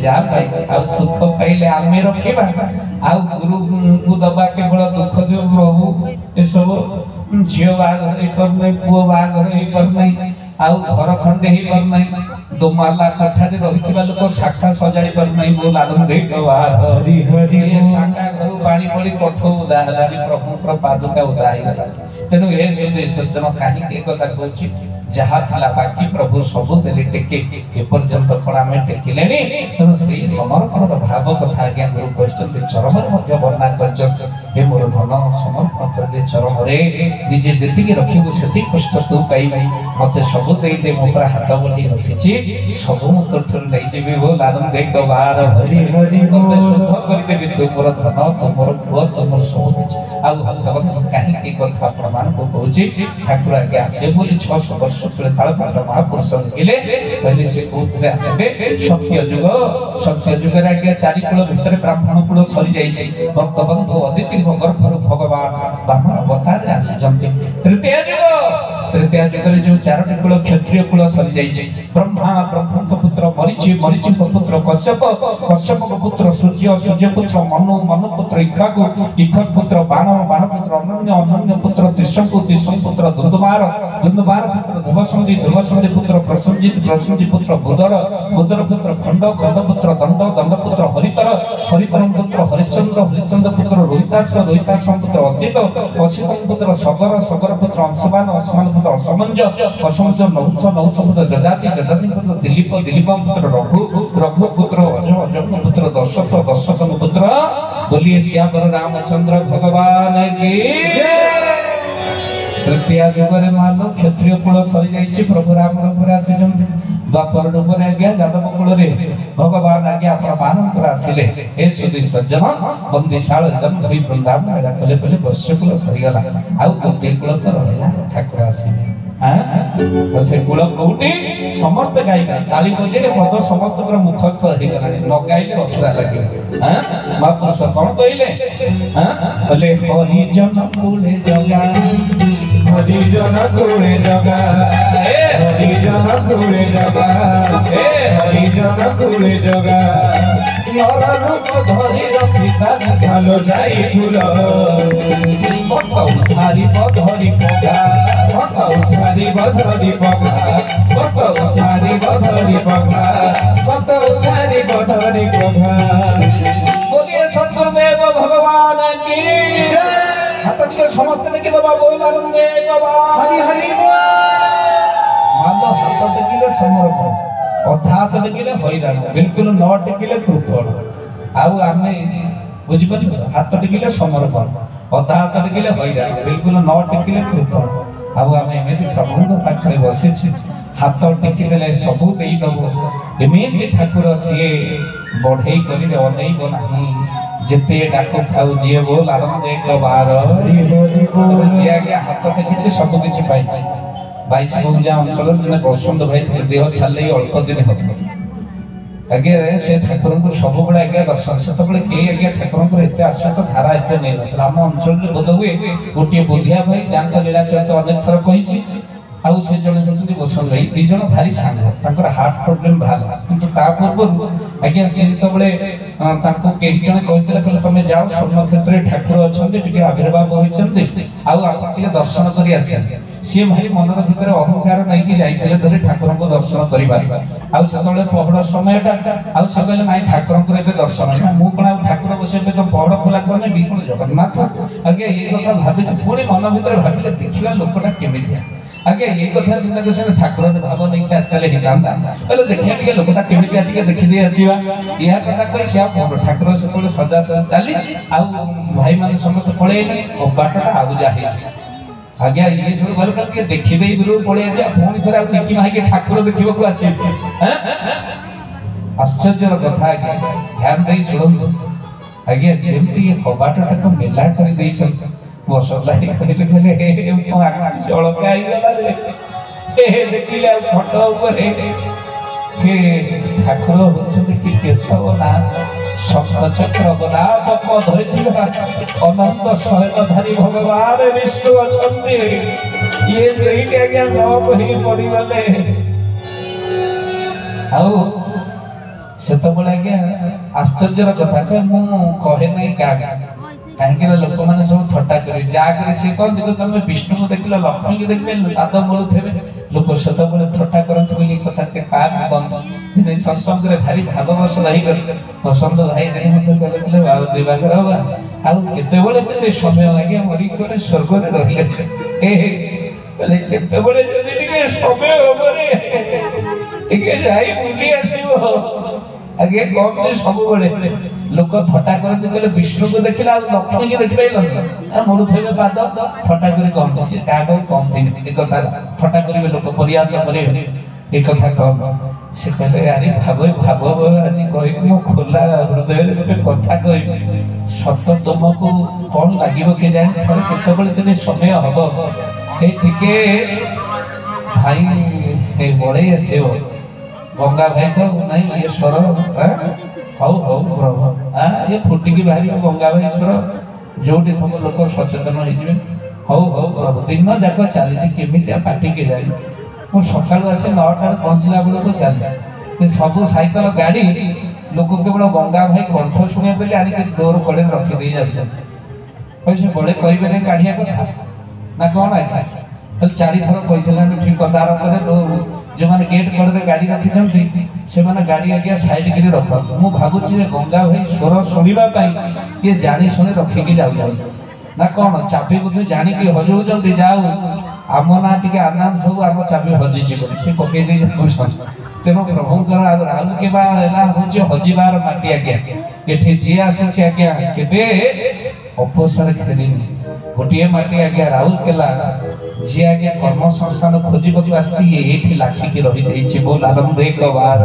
जा पाई आ सुख पाइले आमे रखिबा आ गुरु को दबा केवल दुख जो प्रभु ए सब झियो बाग होई पर नहीं पुओ बाग होई पर नहीं आउ घर खंडे ही पर नहीं दो माला कठा रे रहितबा लोक शाखा सजाड़ी पर नहीं बोल आनंद हरि हरि शाखा घर पानी पड़ी कठो उदाहरण प्रभु पादुका उदाही गला तेनु ए सुदे सज्जन काहे के कथा कहछि जहा थला बाकी प्रभु सब देले टेके ए पर्यंत कोन आमे टेकिलेनी तेनु सेही समर्पण भाव कथा आज्ञा गुरु कहछन्ते चरम मध्य वर्णना करछ हे मोर धन समर्पण कर दे चरम रे निजे जेति के रखिबो सेति कष्ट तू पाई मते सब देई दे मोर हाथ बोली रखिछि सब मत ठुर नै जेबे बोल आनंद देख बार हरि हरि मते शुद्ध कर देबे तू मोर धन तू मोर पुओ तू मोर सब किछ आ भगवान काहे के कथा प्रमाण को कहछि ठाकुर आज्ञा आसे बोली 600 वर्ष पहले तालपत्र महापुरुष गेले पहले से कोथरे आसे सत्य युग रे आज्ञा चारि कुल भितर ब्राह्मण कुल सरी जाईछि भक्त बंधु अदिति गर्भर भगवान ब्राह्मण अवतार आसी जंते तृतीय युग रे जो चारोटी कुल क्षत्रिय कुल सरी जाईछि ब्रह्मा ब्रह्मक पुत्र मरीचि मरीचिक पुत्र कश्यप कश्यपक पुत्र सूर्य सूर्य पुत्र मनु मनु पुत्र इक्ष्वाकु पुत्र बाण पुत्र अनन्य पुत्र त्रिशंकु पुत्र दुन्दुमार पुत्र ध्रुवसंधि पुत्र प्रसंजित पुत्र बुदर पुत्र खंड पुत्र दंड पुत्र हरितर पुत्र हरिश्चंद्र पुत्र रोहिताश्व पुत्र असित पुत्र सगर पुत्र अंशमान पुत्र असमंज नौश पुत्र जजाति पुत्र दिलीप पुत्र रघु पुत्र अजम पुत्र दशरथ पुत्र बोलिए श्याम रामचंद्र भगवान की तृतीय युग रे मानो क्षत्रिय कुल सरी जाईछि प्रभु राम ऊपर आसी द्वापर युग रे आज्ञा यादव कुल रे भगवान आज्ञा प्रमाण पर आसिले हे सुधी सज्जन बंदीशाल जन्म होई वृंदावन मेला तले पले वश्य कुल सरी गला आ गोटे कुल तो रहला ठाकुर आसिले हां से कुल कोठी समस्त गायिका ताली बजेले पद समस्त पर मुखस्थ हे गला न गाइले अधूरा लागे हां महापुरुष कोन कहिले हां बोले हरि जन कुले जगा हरि जन कुले जगा हरि जन कुले जगा हरि जन कुले जगा नर रूप धरि रखिता भालो जाई फूल मत उठारी बधरी पगा मत उठारी बधरी पगा मत उठारी बधरी पगा मत उठारी बधरी पगा बोलिए सद्गुरुदेव भगवान की जय हाथ टिके समस्त ने के दबा बोल आनंदे बाबा हरि हरि बोल मानो हाथ टिके समर्पण अथा टिके हैरान बिल्कुल न टिके कृपण आउ आमे बुझि पछ हाथ टिके समर्पण अथा टिके हैरान बिल्कुल न टिके कृपण आउ आमे एमे प्रभु पाखरे बसिछि हाथ टिके देले सबु देई दबो एमे ठाकुर सिए बढ़ई करी अनै बनाही जेते डाको खाऊ जिए बोल आनंद एक बार जे आगे हाथ टिके सब किछि पाइछि 22 गुंजा अंचल जने बसंत भाई थे देह छाले अल्प दिन हबो आगे से ठाकुर को सब बळे आगे दर्शन से तबले के आगे ठाकुर को एते आशा तो धारा एते नै न राम अंचल रे बोध हुए गोटे बुधिया भाई जांका लीला चरित अनेक थर कहिछि आउ से जने जने बसंत भाई दी जण भारी सांग ताकर हार्ट प्रॉब्लम भाला किंतु ता पूर्व आगे से तबले ताको केस जने कहितले कहले तमे जाओ स्वर्ण क्षेत्र ठाकुर अछन्ते टिके आविर्भाव होइछन्ते आउ आपण टिके दर्शन करी आसी सी भाई मनर भितर अहंकार नहीं कि जाइले धरे ठाकुर को दर्शन करिबा आउ सतले पहड़ समयटा आउ सकले नाही ठाकुर को एबे दर्शन मु कोन ठाकुर बसेबे तो पहड़ खुला करने बिल्कुल जगन्नाथ आगे ये कथा भाबी पुणी मन भितर भाबिले देखिला लोकटा केमितिया आगे ये कथा चिंता करसे ठाकुर ने भाव नहीं कि आस्ताले हितांदा बोले देखिया टिके लोकटा केमितिया टिके देखि दे आसीबा यह कथा कहि सिया ठाकुर से कोले सजा चाली आउ भाई माने समस्त पळेले ओ बाटटा आगु जा हेछि आज्ञा ये सब भल करके देखि देई गुरु पळे आसी फोन थरा टिकी माई के ठाकुर देखिबो को आसी आश्चर्यर कथा आज्ञा ध्यान देई सुनंतु आज्ञा जेमती कबाटटा को मेला कर देई छन बसलाई कहले कहले मो आखा जळकाई गला रे ए देखिले फोटो ऊपर के ठाकुर होछन कि केशव ना चक्र गोलाप को धरिथिबा अनंत सहजधारी भगवान विष्णु अछंती ये सही के ज्ञान न कहि पड़ी गले आउ ସେତେବେଳେ ଆଜ୍ଞା ଆଶ୍ଚର୍ଯ୍ୟର କଥା ମୁଁ କହେ ନାହିଁ କାହିଁକି ନା ଲୋକମାନେ ସବୁ ଥଟ୍ଟା କରିବେ ଯାହା ସେ କହନ୍ତି ତମେ ବିଷ୍ଣୁକୁ ଦେଖିଲ ଲକ୍ଷ୍ମୀକି ଦେଖିଲେ ପାଦ ମୋଡୁଥିବେ ଲୋକ ସେତେବେଳେ ଥଟ୍ଟା କରନ୍ତି ବୋଲି କଥା ସେ କାହାକୁ କହନ୍ତି ଦିନେ ସତ୍ସଙ୍ଗରେ ଭାରି ଭାବବଶ ରହିଗଲେ ବସନ୍ତ ଭାଇ ମଧ୍ୟ କହିଲେ ଆଉ ଦିବାକର ଆଉ କେତେବେଳେ କେତେ ସମୟ ଆଜ୍ଞା ମରିକି ଗଲେ ସ୍ୱର୍ଗରେ ରହିଲେ କହିଲେ କେତେବେଳେ ଯଦି ଟିକେ ସମୟ ହବରେ ଟିକେ ଯାଇ ବୁଲି ଆସିବ ଆଜ୍ଞା କହନ୍ତି ସବୁବେଳେ ଲୋକ ଥଟ୍ଟା କରନ୍ତି କହିଲେ ବିଷ୍ଣୁକୁ ଦେଖିଲେ ଆଉ ଲକ୍ଷ୍ମୀକି ଦେଖିପାରିଲ ମୋଡୁଥିବେ ପାଦ ଥଟ୍ଟା କରି କହନ୍ତି ସେ କାହାକୁ କହନ୍ତିନି ଏ କଥା ଥଟ୍ଟା କରିବେ ଲୋକ ପରିହାସ କରିବେ ଏ କଥା କହନ୍ତି ସେ କହିଲେ ଆରେ ଭାବ ଆଜି କହିବି ମୁଁ ଖୋଲା ହୃଦୟରେ ଗୋଟେ କଥା କହିବି ସତ ତୁମକୁ କଣ ଲାଗିବ କେଜାଣି ଥରେ କେତେବେଳେ ଦିନେ ସମୟ ହବ ଏ ଟିକେ ଭାଇ ବଳେଇ ଆସିବ ଗଙ୍ଗା ଭାଇ ତ ନାଇଁ ଇଏ ସ୍ୱର ହଉ ପ୍ରଭୁ ଇଏ ଫୁଟିକି ବାହାରିବ ଗଙ୍ଗା ଭାଇ ସ୍ୱର ଯୋଉଠି ସବୁ ଲୋକ ସଚେତନ ହେଇଯିବେ ହଉ ପ୍ରଭୁ ଦିନ ଯାକ ଚାଲିଛି କେମିତିଆ ପାଟିକି ଯାଇ ମୁଁ ସକାଳୁ ଆସି 9ଟାରେ ପହଞ୍ଚିଲା ବେଳକୁ ଚାଲିଛି ସବୁ ସାଇକେଲ ଗାଡି ଲୋକ କେବଳ ଗଙ୍ଗା ଭାଇ କଣ୍ଠ ଶୁଣିବେ ବୋଲି ଆଣିକି ଡୋର କଡ଼େ ରଖିଦେଇ ଯାଉଛନ୍ତି ସେ ବଳେ କହିବେ ନାହିଁ କାଢିଆ କଥା ନା କଣ ଆଜ୍ଞା 4 ଥର କହିସାରିଲାଣି ଠିକ କଥା ଆରମ୍ଭରେ ଯେଉଁମାନେ ଗେଟ୍ କଡ଼ରେ ଗାଡି ରଖିଛନ୍ତି ସେମାନେ ଗାଡି ଆଜ୍ଞା ସାଇଡ୍ କରି ରଖନ୍ତି ମୁଁ ଭାବୁଛି ଯେ ଗଙ୍ଗା ଭାଇ ସ୍ୱର ଶୁଣିବା ପାଇଁ କିଏ ଜାଣି ଶୁଣି ରଖିକି ଯାଉଛନ୍ତି ନା କଣ ଚାବି ବୋଧେ ଜାଣିକି ହଜଉଛନ୍ତି ଯାଉ ଆମ ନା ଟିକେ ଆନାମ ସବୁ ଆମ ଚାବି ହଜିଛି ବୋଲି ସେ ପକେଇ ଦେଇ ଯାଉଛନ୍ତି ତେଣୁ ପ୍ରଭୁଙ୍କର ଆଉ କେବେ ହେଲା ହଉଛି ହଜିବାର ମାଟି ଆଜ୍ଞା ଏଠି ଯିଏ ଆସିଛି ଆଜ୍ଞା କେବେ ଅପସର ଫେରିନି ଗୋଟିଏ ମାଟି ଆଜ୍ଞା ରାଉରକେଲା ଯିଏ ଆଜ୍ଞା କର୍ମସଂସ୍ଥାନ ଖୋଜିବାକୁ ଆସିଛି ଏଇଠି ଲାଖିକି ରହିଯାଇଛି ବୋଲ ଆନନ୍ଦ ଏକ ବାର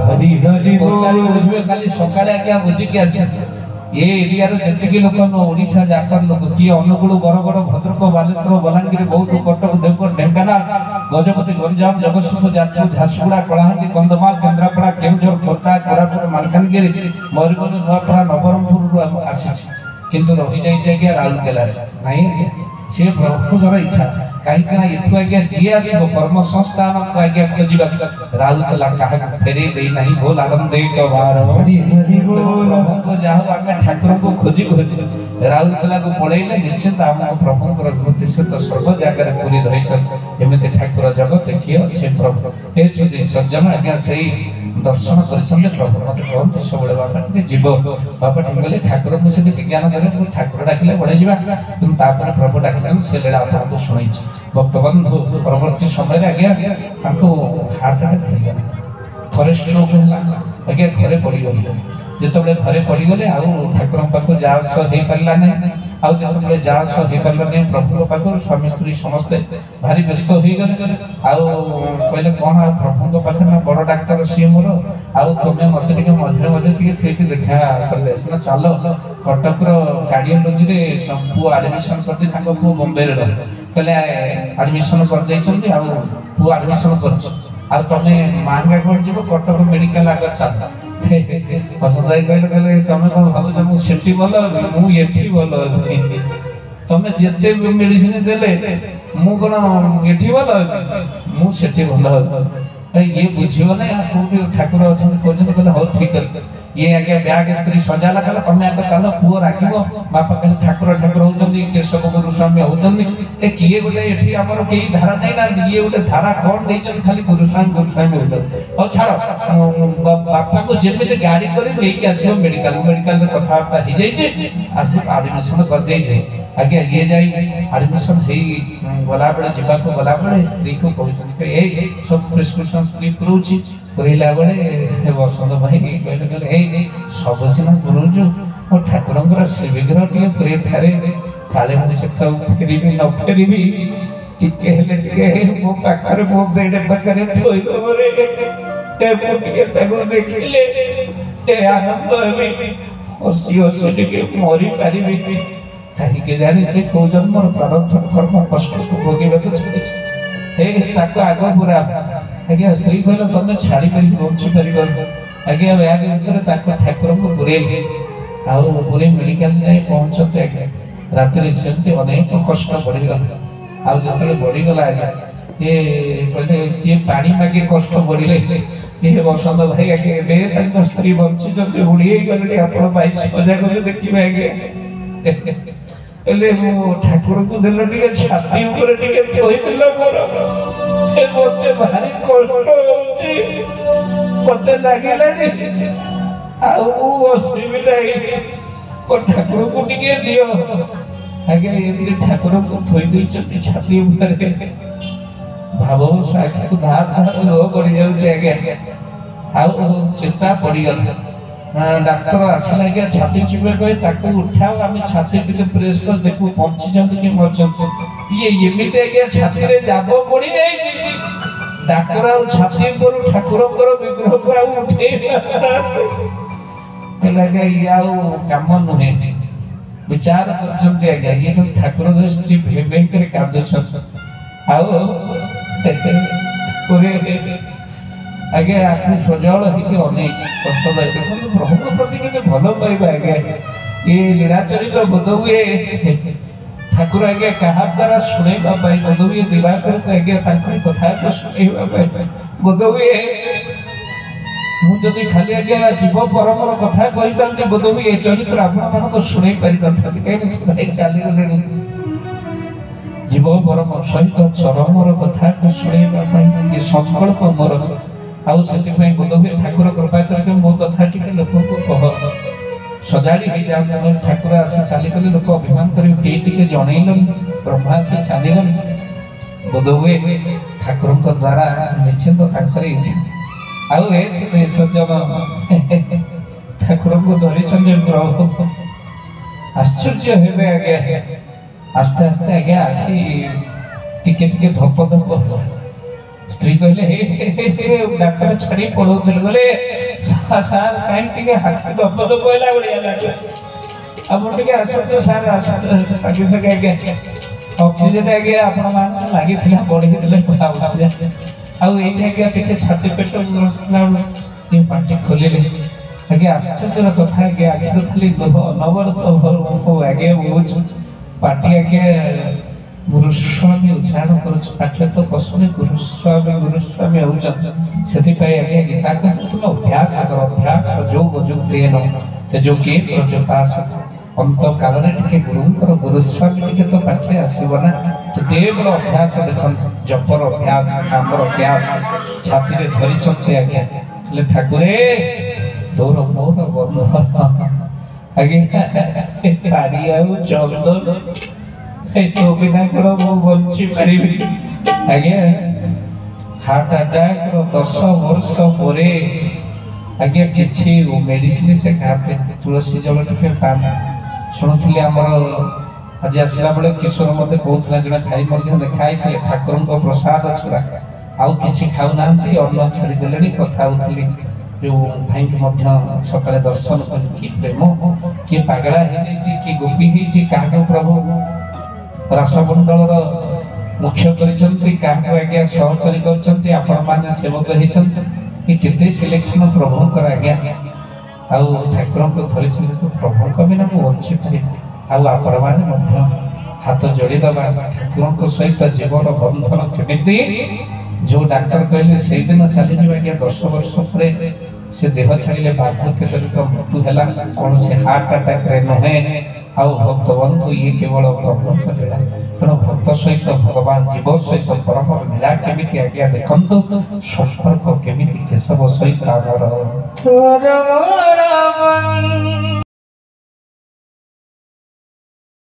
କାଲି ସକାଳେ ଆଜ୍ଞା ବୁଝିକି ଆସିଛି ଏ ଏରିଆର ଯେତିକି ଲୋକ ଓଡିଶା ଜାକର ଲୋକ କିଏ ଅନୁଗୁଳ ବରଗଡ଼ ଭଦ୍ରକ ବାଲେଶ୍ୱର ବଲାଙ୍ଗୀର ବୌଦ୍ଧ କଟକ ଦେବଗଡ଼ ଢେଙ୍କାନାଳ ଗଜପତି ଗଞ୍ଜାମ ଜଗତସିଂହପୁର ଯାଜପୁର ଝାରସୁଗୁଡ଼ା କଳାହାଣ୍ଡି କନ୍ଧମାଳ କେନ୍ଦ୍ରାପଡ଼ା କେଉଁଝର ଖୋର୍ଦ୍ଧା କୋରାପୁଟ ମାଲକାନଗିରି ମୟୂରଭଞ୍ଜ ନୂଆପଡ଼ା ନବରଙ୍ଗପୁରରୁ ଆସିଛି କିନ୍ତୁ ରହିଯାଇଛି ଆଜ୍ଞା ରାଉରକେଲାରେ ନାଇଁ ଆଜ୍ଞା ସେ ପ୍ରଭୁଙ୍କର ଇଚ୍ଛା କାହିଁକି ନା ଏଠୁ ଆଜ୍ଞା ଯିଏ ଆସିବ କର୍ମସଂସ୍ଥାନକୁ ଆଜ୍ଞା ଖୋଜିବା ରାଉରକେଲା କାହାକୁ ଫେରେଇ ଦେଇ ନାହିଁ ବୋଲ ଆନନ୍ଦ ପ୍ରଭୁଙ୍କୁ ଯାହା ହଉ ଆମେ ଠାକୁରଙ୍କୁ ଖୋଜି ରାଉରକେଲାକୁ ପଳେଇଲେ ନିଶ୍ଚିନ୍ତ ଆମକୁ ପ୍ରଭୁଙ୍କର ବିଭୂତି ସହିତ ସର୍ବ ଜାଗାରେ ପୁରୀ ରହିଛନ୍ତି ଏମିତି ଠାକୁର ଜଗତ କିଏ ଅଛି ପ୍ରଭୁ ଏ ଯଦି ସଜ୍ଜନ ଆଜ୍ଞା ସେଇ ଦର୍ଶନ କରିଛନ୍ତି ପ୍ରଭୁ ମତେ କହନ୍ତି ସବୁବେଳେ ବାପା ଟିକେ ଯିବ ବାପା ଠିକ ଗଲେ ଠାକୁରଙ୍କୁ ସେଠି ବିଜ୍ଞାନ କରେ ଠାକୁର ଡାକିଲେ ପଳେଇ ଯିବା କିନ୍ତୁ ତାପରେ ପ୍ରଭୁ ଡାକିଲେ ସେ ଲୀଳା ଆପଣଙ୍କୁ ଶୁଣିଛି ଭକ୍ତବନ୍ଧୁ ପରବର୍ତ୍ତୀ ସମୟରେ ଆଜ୍ଞା ତାଙ୍କୁ ହାର୍ଟ ଆଟାକ୍ ହେଇଗଲା ଥରେ ଷ୍ଟ୍ରୋକ୍ ହେଲା ଆଜ୍ଞା ଘରେ ପଡ଼ିଗଲେ ଯେତେବେଳେ ଘରେ ପଡ଼ିଗଲେ ଆଉ ଠାକୁରଙ୍କ ପାଖକୁ ଯା ଆସ ହେଇପାରିଲା ନାହିଁ ଆଉ ଯେତେବେଳେ ଯା ଆସ ହେଇପାରିଲା ନାହିଁ ପ୍ରଭୁଙ୍କ ପାଖରୁ ସ୍ୱାମୀ ସ୍ତ୍ରୀ ସମସ୍ତେ ଭାରି ବ୍ୟସ୍ତ ହେଇଗଲେ ଆଉ କହିଲେ କଣ ଆଉ ପ୍ରଭୁଙ୍କ ପାଖରେ ନା ବଡ଼ ଡାକ୍ତର ସିଏ ମୋର ଆଉ ତୁମେ ମତେ ଟିକେ ମଝିରେ ମଝିରେ ଟିକେ ସେଇଠି ଦେଖା କରିଲେ ଶୁଣ ଚାଲ କଟକର କାର୍ଡିଓଲୋଜିରେ ପୁଅ ଆଡମିସନ କରିଦେଇ ତାଙ୍କ ପୁଅ ବମ୍ବେରେ ରହେ କହିଲେ ଆଡମିସନ କରିଦେଇଛନ୍ତି ଆଉ ପୁଅ ଆଡମିସନ କରିଛି ଆଉ ତମେ ମାହାଙ୍ଗା କୋଟ ଯିବ କଟକ ମେଡିକାଲ ଆଗ ଚାଲ ବସନ୍ତ ଭାଇ କହିଲେ ତମେ କଣ ଭାବୁଛ ମୁଁ ସେଠି ଭଲ ମୁଁ ଏଠି ଭଲ ତମେ ଯେତେ ମେଡିସିନ ଦେଲେ ମୁଁ କଣ ଏଠି ଭଲ ମୁଁ ସେଠି ଭଲ ଇଏ ବୁଝିବ ନାହିଁ ଆଉ କୋଉଠି ଠାକୁର ଅଛନ୍ତି କହୁଛନ୍ତି କହିଲେ ହଉ ଠିକ ଅଛି ଇଏ ଆଜ୍ଞା ବ୍ୟାଗ ସ୍ତ୍ରୀ ସଜାଲା କଲା ତମେ ଆଗ ଚାଲ ପୁଅ ରାଖିବ ବାପା ଖାଲି ଠାକୁର ହଉଛନ୍ତି କେଶବ ଗୁରୁସ୍ୱାମୀ ହଉଛନ୍ତି ଏ କିଏ ଗୋଟେ ଏଠି ଆମର କେହି ଧାରା ଦେଇନାହାନ୍ତି ଇଏ ଗୋଟେ ଧାରା କଣ ଦେଇଛନ୍ତି ଖାଲି ଗୁରୁସ୍ୱାମୀ ହଉଛନ୍ତି ହଉ ଛାଡ଼ ବାପାଙ୍କୁ ଯେମିତି ଗାଡି କରି ନେଇକି ଆସିବ ମେଡିକାଲରେ କଥାବାର୍ତ୍ତା ହେଇଯାଇଛି ଆସି ଆଡମିସନ କରିଦେଇଛି ଆଜ୍ଞା ଇଏ ଯାଇ ଆଡମିସନ ହେଇ ଗଲାବେଳେ ଯିବାକୁ ଗଲାବେଳେ ସ୍ତ୍ରୀକୁ କହୁଛନ୍ତି ଏଇ ସବୁ ପ୍ରେସକ୍ରିପସନ ସ୍ତ୍ରୀ ପୁରଉଛି କହିଲା ବେଳେ ବସନ୍ତ ଭାଇ କହିଲେ ଏଇ ସବୁ ସିନା ପୁରଉଛୁ ମୋ ଠାକୁରଙ୍କର ଶ୍ରୀବିଗ୍ରହ ଟିକେ ପୁରେଇ ଥାରେ କାଳେ ମୁଁ ସେଠାକୁ ଫେରିବି ନ ଫେରିବି ଟିକେ ହେଲେ ଟିକେ ମୋ ପାଖରେ ମୋ ବେଡ ପାଖରେ ଥୋଇଦବରେ ଟିକେ ତାକୁ ଦେଖିଲେ ଆନନ୍ଦ ହେବି ହସି ହସି ଟିକେ ମରି ପାରିବି କାହିଁକି ଜାଣି ସେ କୋଉ ଜନ୍ମର ପ୍ରାରବ୍ଧ କର୍ମ କଷ୍ଟକୁ ଭୋଗିବାକୁ ଛାଡ଼ିଛି ତାକୁ ଆଗ ପୁରା ଆଜ୍ଞା ସ୍ତ୍ରୀ କହିଲେ ତମେ ଛାଡ଼ି ପାରିକି ବଞ୍ଚି ପାରିବନି ଆଜ୍ଞା ବ୍ୟାଗ ଭିତରେ ତାକୁ ଠାକୁରଙ୍କୁ ପୁରେଇଲେ ଆଉ ପୁରେଇ ମେଡିକାଲ ଯାଇ ପହଞ୍ଚନ୍ତି ଆଜ୍ଞା ରାତିରେ ସେମିତି ଅନେକ କଷ୍ଟ ବଢିଗଲା ଆଉ ଯେତେବେଳେ ବଢିଗଲା ଆଜ୍ଞା ये कहले ये पानी मागे कष्ट पड़िले ये बसंत भाई आगे बे तांको स्त्री बंची जते उड़ी गले आपण 22 बजा गले देखिबे आगे एले मो ठाकुर को देलो टिके छाती ऊपर टिके छोई दिलो मोर ए मोते भारी कष्ट होची मते लागिला नी आउ असुविधा को ठाकुर को टिके दियो आगे ये ठाकुर को थोई दै छाती ऊपर भाव साखी को धार धार लो पड़ी जाउछ आगे आउ चिंता पड़ी गला डाक्टर आसला के छाती चिपे कहे ताको उठाओ आमे छाती टिके प्रेस कर देखो पहुंची जंत कि मर जंत ये एमिते के छाती रे जाबो पड़ी जाई छी डाक्टर आ छाती पर ठाकुर कर विग्रह को आ उठे लगे याऊ काम नुहे विचार करजंत आगे ये तो ठाकुर के स्त्री भेबे करे कादो छ आउ पूरे आगे आखिर सजल होके अनेक कष्ट देखो प्रभु के प्रति के भल पाइबा आगे ये लीलाचरित बोध हुए ठाकुर आगे कहा द्वारा सुनेबा पाई बोध हुए दिवाकर को आगे तांकर कथा को सुनेबा पाई बोध हुए मु जदि खाली आगे जीव परमर कथा कहि तांते बोध हुए चरित्र आपन मन को सुनै पारि नथा कहीं सुनाई चाली गलेनी जीव परम सहित चरमर कथा को सुनेबा पाई ये संकल्प मोर आउ सेति पय बोधवे ठाकुर कृपा करके मो कथा टिके लोक को कह सजाड़ी हे जा ठाकुर आसी चाली गले लोक अभिमान करी के टिके जणैल ब्रह्मा से चाली गले बोधवे ठाकुर को द्वारा निश्चित ताकर इच्छा आउ ए सजन ठाकुर को धरि चंदे प्रभु आश्चर्य हेबे आगे आस्ते आस्ते आगे आखि टिके टिके धप धप स्त्री कहले हे से डाक्टर छड़ी पड़ो दिल गले सार काई टिके हाथ धप धप होला बढिया लागे अब टिके आसत सार आसत सगे सगे आगे ऑक्सीजन आगे आपण मान लागि थिला बढी दिले कोठा ऑक्सीजन आउ एठी आगे टिके छाती पेट ये पाटी खोलिले आगे आश्चर्य कथा आगे आखि तो खाली नवर तो भर आगे बुझ पाटी आगे गुरुस्वामी उच्चारण करूछ पाठे तो पसुने गुरुस्वामी होउछ सेति पय आगे गीता को तुम अभ्यास करो अभ्यास योग तेन ते जो के जो पास अंत काल रे टिके गुरुस्वामी टिके तो पाठे आसीबो ना तो देव अभ्यास देखन जपर अभ्यास नामर अभ्यास छाती रे धरि चते आगे ले ठाकुरे तोर मोर बंध आगे पारी आउ चंदन ए तो बिना करो मो बंची परिबी आगे हार्ट अटैक रो 10 वर्ष परे आगे किछि मेडिसिन से खाते तुलसी जल टिके पान सुनथिले हमर आज आसला बेले किशोर मते कहउतला जने भाई मध्ये देखाई थे ठाकुर को प्रसाद छुरा आउ किछि खाउ नांती अन्न छाड़ी देलेनी कथा होतली जो भाई के मध्ये सकाले दर्शन कर की प्रेम की पागला हे जी की गोपी हे जी काहे प्रभु रासमंडल रो मुख्य करिसंती काहे आज्ञा सहचरी करचंती आपण माने सेवक हिचंती कि केते सिलेक्शन प्रभु कर आज्ञा आउ ठाकुर को धरिछि प्रभु को बिना मु अच्छी परि आउ आपण माने मध्ये हाथ जोड़ी दबा ठाकुर को सहित जीवन बंधन केमिति जो डॉक्टर कहले सेहि दिन चली जिबा आज्ञा 10 वर्ष परे से देह छाड़िले बार्धक्य जनित मृत्यु हैला कौन से हार्ट अटैक रे नहे आउ भक्तबंधु ये केवल प्रभु लीला तेणु भक्त सहित भगवान जीव सहित परम लीला केमिति आज्ञा देखंतु संपर्क केमिति केशव सहित आगर